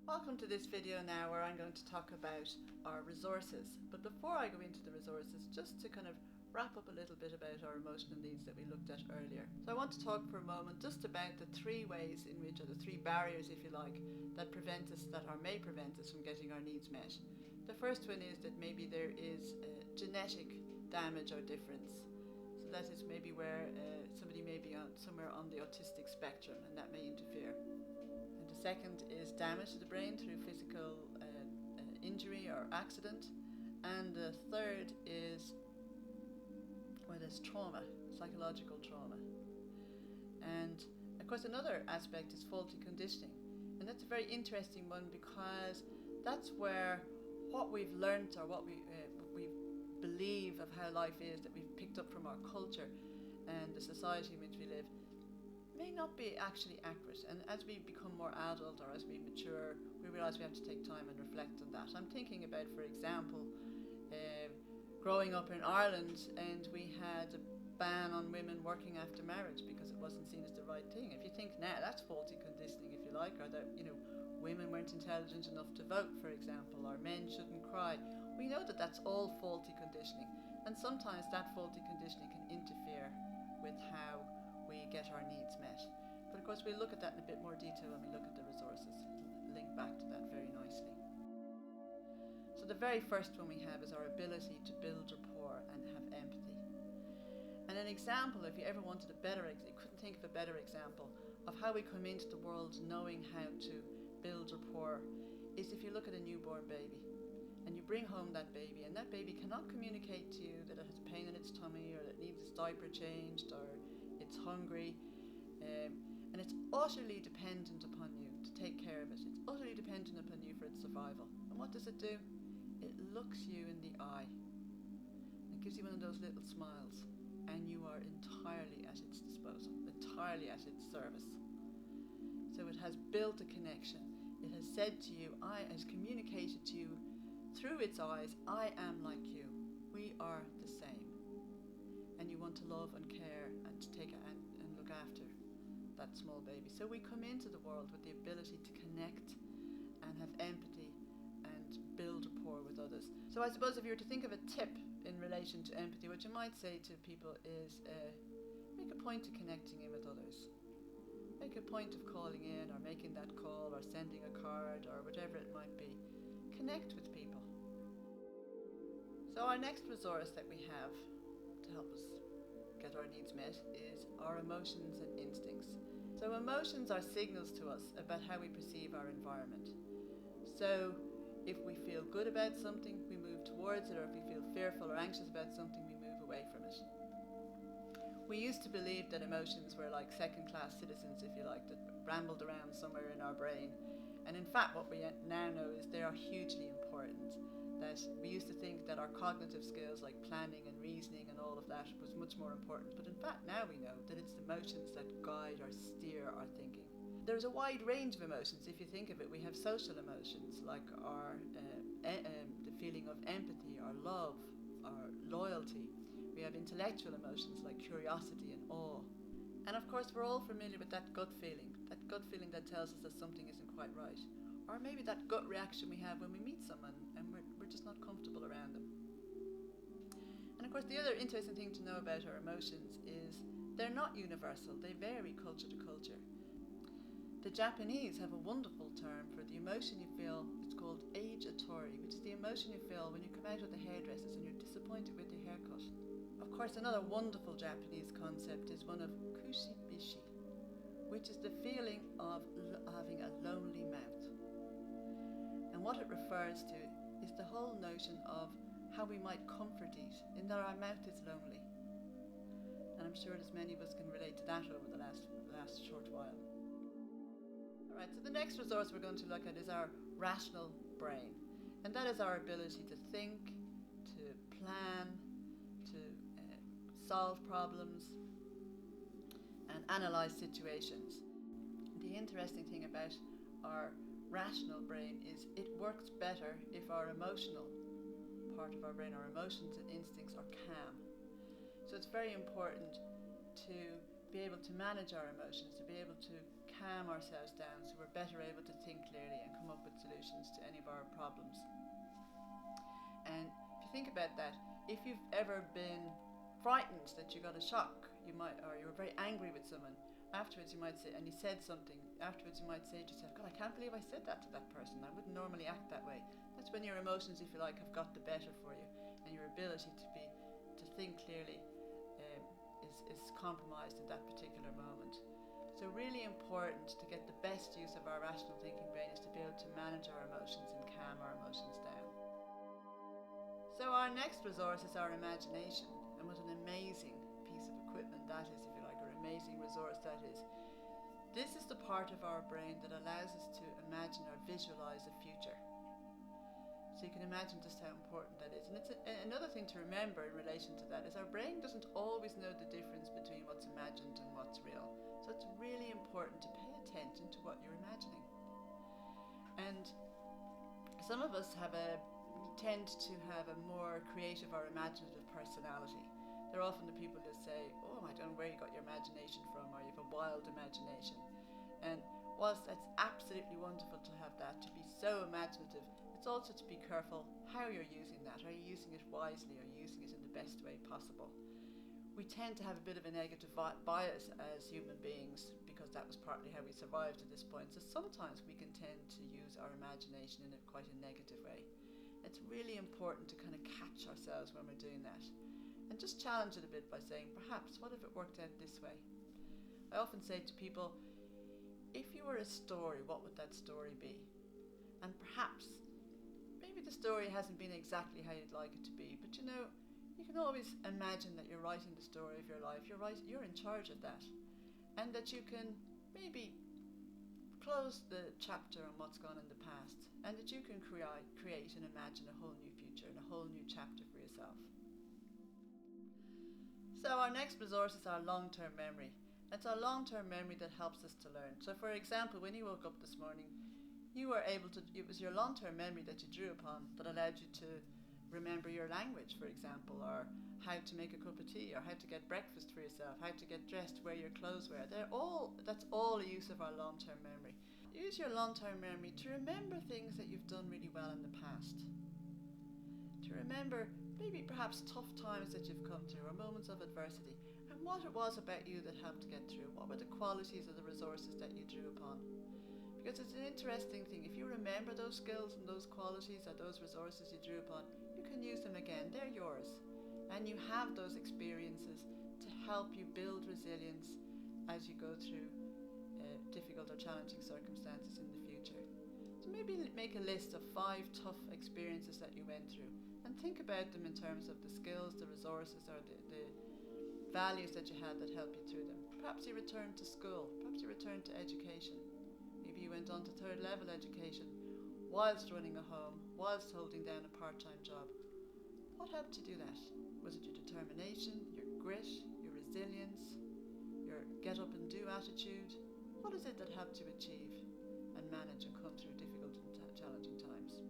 Welcome to this video now where I'm going to talk about our resources. But before I go into the resources, just to kind of wrap up a little bit about our emotional needs that we looked at earlier. So I want to talk for a moment just about the three ways in which, or the three barriers if you like, that prevent us, that or may prevent us from getting our needs met. The first one is that maybe there is genetic damage or difference. So that is maybe where somebody may be somewhere on the autistic spectrum, and that may interfere. And the second is damage to the brain through physical injury or accident. And the third is where there's trauma, psychological trauma. And of course another aspect is faulty conditioning. And that's a very interesting one because that's where what we've learnt or what we believe of how life is, that we've picked up from our culture and the society in which we live, may not be actually accurate. And as we become more adult or as we mature, we realise we have to take time and reflect on that. I'm thinking about, for example, growing up in Ireland, and we had a ban on women working after marriage because it wasn't seen as the right thing. If you think now, that's faulty conditioning, if you like, or that women weren't intelligent enough to vote, for example, or men shouldn't cry. We know that that's all faulty conditioning, and sometimes that faulty conditioning can interfere with how we get our needs met. But of course we'll look at that in a bit more detail when we look at the resources, link back to that very nicely. So the very first one we have is our ability to build rapport and have empathy. And an example, if you ever wanted you couldn't think of a better example of how we come into the world knowing how to build rapport, is if you look at a newborn baby and you bring home that baby, and that baby cannot communicate to you that it has pain in its tummy or that it needs its diaper changed or it's hungry, and it's utterly dependent upon you to take care of it. It's utterly dependent upon you for its survival. And what does it do? It looks you in the eye and gives you one of those little smiles, and you are entirely at its disposal, entirely at its service. So it has built a connection. It has said to you, has communicated to you through its eyes, I am like you. We are the same. And you want to love and care and to take and look after that small baby. So we come into the world with the ability to connect and have empathy and build rapport with others. So I suppose if you were to think of a tip in relation to empathy, what you might say to people is make a point of connecting in with others. Make a point of calling in or making that call or sending a card or whatever it might be. Connect with people. So our next resource that we have to help us get our needs met is our emotions and instincts. So emotions are signals to us about how we perceive our environment. So if we feel good about something, we move towards it, or if we feel fearful or anxious about something, we move away from it. We used to believe that emotions were like second-class citizens, if you like, that rambled around somewhere in our brain. And in fact, what we now know is they are hugely important. That we used to think that our cognitive skills like planning and reasoning and all of that was much more important. But in fact, now we know that it's the emotions that guide or steer our thinking. There's a wide range of emotions. If you think of it, we have social emotions like the feeling of empathy, or love, or loyalty. We have intellectual emotions like curiosity and awe. And of course, we're all familiar with that gut feeling that tells us that something isn't quite right. Or maybe that gut reaction we have when we meet someone and we're just not comfortable around them. And of course, the other interesting thing to know about our emotions is they're not universal. They vary culture to culture. The Japanese have a wonderful term for the emotion you feel. It's called age-atori, which is the emotion you feel when you come out of the hairdressers and you're disappointed with your haircut. Of course, another wonderful Japanese concept is one of kushibishi, which is the feeling of having a lonely mouth. And what it refers to is the whole notion of how we might comfort eat, in that our mouth is lonely. And I'm sure as many of us can relate to that over the last short while. Alright, so the next resource we're going to look at is our rational brain. And that is our ability to think, to plan, to solve problems and analyze situations. The interesting thing about our rational brain is it works better if our emotional part of our brain, our emotions and instincts, are calm. So it's very important to be able to manage our emotions, to be able to calm ourselves down so we're better able to think clearly and come up with solutions to any of our problems. And if you think about that, if you've ever been frightened that you got a shock, or you were very angry with someone, afterwards you might say, and you said something, afterwards you might say to yourself, God, I can't believe I said that to that person. I wouldn't normally act that way. That's when your emotions, if you like, have got the better for you, and your ability to think clearly is compromised in that particular moment. So really important to get the best use of our rational thinking brain is to be able to manage our emotions and calm our emotions down. So our next resource is our imagination, and what an amazing piece of equipment that is, if you like, or amazing resource that is. This is the part of our brain that allows us to imagine or visualize a future. So you can imagine just how important that is. And it's another thing to remember in relation to that is our brain doesn't always know the difference between what's imagined and what's real. So it's really important to pay attention to what you're imagining. And some of us tend to have a more creative or imaginative personality. They're often the people that say, oh, I don't know where you got your imagination from, or you have a wild imagination. And whilst it's absolutely wonderful to have that, to be so imaginative, it's also to be careful how you're using that. Are you using it wisely? Are you using it in the best way possible? We tend to have a bit of a negative bias as human beings because that was partly how we survived to this point. So sometimes we can tend to use our imagination in quite a negative way. It's really important to kind of catch ourselves when we're doing that. And just challenge it a bit by saying, perhaps, what if it worked out this way? I often say to people, if you were a story, what would that story be? And perhaps, maybe the story hasn't been exactly how you'd like it to be, but you can always imagine that you're writing the story of your life. You're in charge of that. And that you can maybe close the chapter on what's gone in the past, and that you can create and imagine a whole new future and a whole new chapter for yourself. So our next resource is our long-term memory. It's our long-term memory that helps us to learn. So for example, when you woke up this morning, it was your long-term memory that you drew upon that allowed you to remember your language, for example, or how to make a cup of tea, or how to get breakfast for yourself, how to get dressed, where your clothes were. That's all a use of our long-term memory. Use your long-term memory to remember things that you've done really well in the past. To remember maybe perhaps tough times that you've come through, or moments of adversity, and what it was about you that helped to get through. What were the qualities or the resources that you drew upon? Because it's an interesting thing. If you remember those skills and those qualities or those resources you drew upon, you can use them again. They're yours. And you have those experiences to help you build resilience as you go through difficult or challenging circumstances in the future. So maybe make a list of 5 tough experiences that you went through, and think about them in terms of the skills, the resources, or the values that you had that helped you through them. Perhaps you returned to school, perhaps you returned to education. Maybe you went on to 3rd level education whilst running a home, whilst holding down a part-time job. What helped you do that? Was it your determination, your grit, your resilience, your get up and do attitude? What is it that helped you achieve and manage and come through difficult and challenging times?